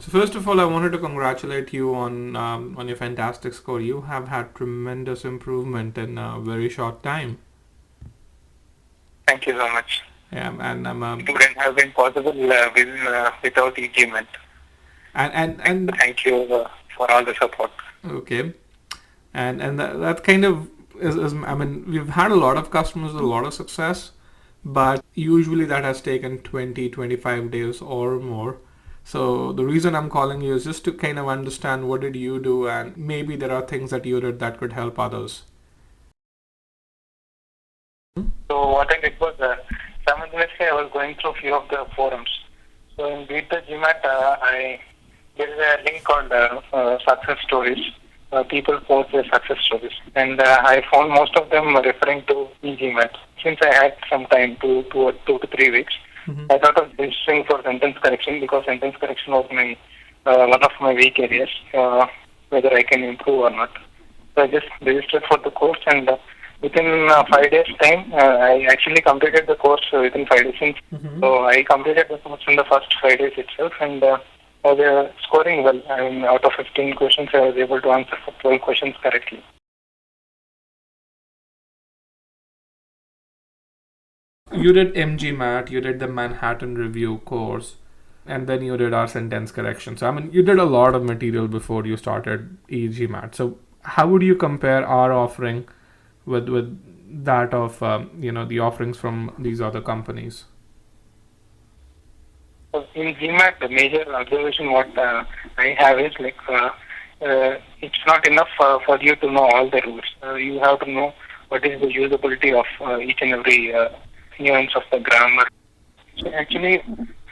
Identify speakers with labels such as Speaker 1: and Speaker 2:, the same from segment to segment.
Speaker 1: So first of all, I wanted to congratulate you on your fantastic score. You have had tremendous improvement in a very short time.
Speaker 2: Thank you so much.
Speaker 1: Yeah, and
Speaker 2: It wouldn't have been possible without e-GMAT.
Speaker 1: and
Speaker 2: Thank you for all the support.
Speaker 1: okay, and that kind of is I mean, we've had a lot of customers with a lot of success, but usually that has taken 20-25 days or more. So the reason I'm calling you is just to kind of understand what did you do, and maybe there are things that you did that could help others.
Speaker 2: So what I did was simultaneously I was going through a few of the forums. So in Beat the GMAT, there is a link called success stories. People post their success stories, and I found most of them referring to e-GMAT. Since I had some time, 2 to 3 weeks, I thought of registering for sentence correction because sentence correction was my one of my weak areas, whether I can improve or not. So I just registered for the course, and within 5 days' time, I actually completed the course within 5 days. So I completed the course in the first 5 days itself, and I was scoring well. I mean, out of 15 questions, I was able to answer for 12 questions correctly.
Speaker 1: You did e-GMAT, you did the Manhattan Review course, and then you did our sentence correction. So I mean, you did a lot of material before you started e-GMAT. So how would you compare our offering with that of the offerings from these other companies?
Speaker 2: So in GMAT, the major observation what I have is like it's not enough for you to know all the rules. You have to know what is the usability of each and every nuance of the grammar. So actually,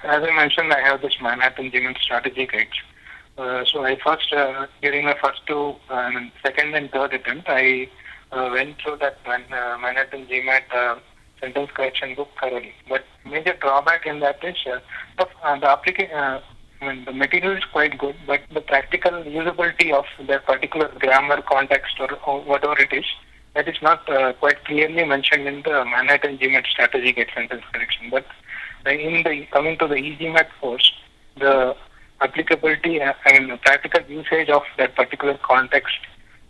Speaker 2: as I mentioned, I have this Manhattan GMAT strategy guides. So I first, during my first second and third attempt, I went through that Manhattan GMAT sentence correction book thoroughly. But major drawback in that is the material is quite good, but the practical usability of that particular grammar context or whatever it is, that is not quite clearly mentioned in the Manhattan GMAT strategy guide sentence correction. But coming to the e-GMAT course, the applicability and the practical usage of that particular context,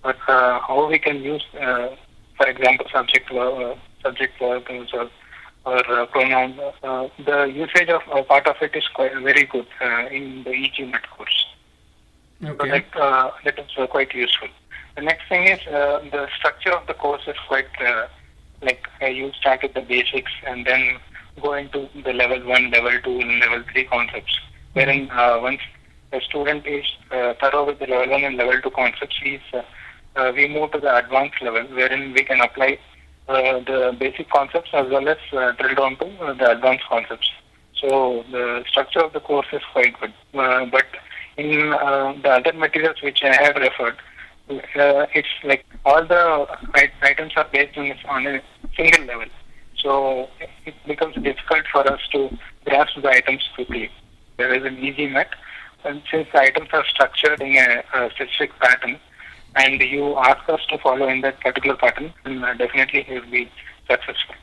Speaker 2: but how we can use, for example, subject verbs or pronoun. The usage of part of it is quite very good in the e-GMAT course.
Speaker 1: Okay.
Speaker 2: So that is quite useful. The next thing is the structure of the course is quite you start with the basics and then go into the level 1, level 2, and level 3 concepts. Wherein once a student is thorough with the level 1 and level 2 concepts, we move to the advanced level wherein we can apply the basic concepts as well as drill down to the advanced concepts. So the structure of the course is quite good. But in the other materials which I have referred, it's like all the items are based on a single level. So it becomes difficult for us to grasp the items quickly. There is an e-GMAT, and since the items are structured in a specific pattern, and you ask us to follow in that particular pattern, then definitely he will be successful.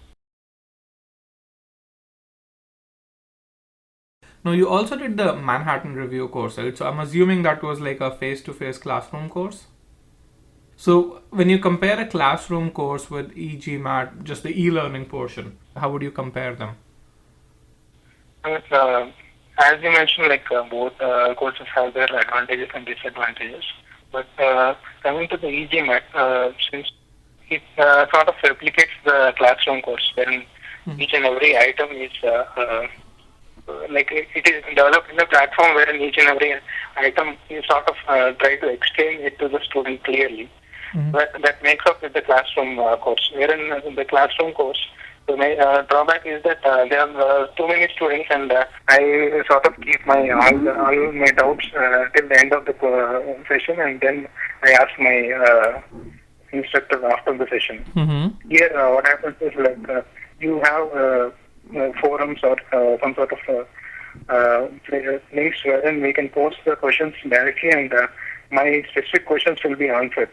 Speaker 1: Now, you also did the Manhattan Review course, right? So I'm assuming that was like a face-to-face classroom course. So when you compare a classroom course with e-GMAT, just the e-learning portion, how would you compare them?
Speaker 2: As you mentioned, both courses have their advantages and disadvantages. But coming to the e-GMAT, since it sort of replicates the classroom course, wherein each and every item is it is developed in a platform wherein each and every item is sort of try to explain it to the student clearly. But that makes up with the classroom course. Wherein the classroom course, the drawback is that there are too many students, and I sort of keep all my doubts till the end of the session, and then I ask my instructor after the session. Here, what happens is you have forums or some sort of links wherein we can post the questions directly, and my specific questions will be answered.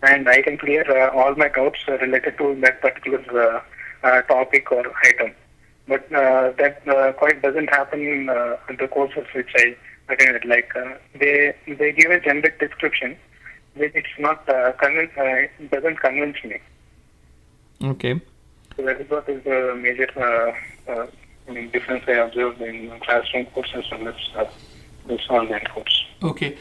Speaker 2: And I can clear all my doubts related to that particular topic or item. But that quite doesn't happen in the courses which I attended. Like they give a generic description, which it's not it doesn't convince me.
Speaker 1: Okay.
Speaker 2: So that is what is the major difference I observed in classroom course as well as this online course.
Speaker 1: Okay.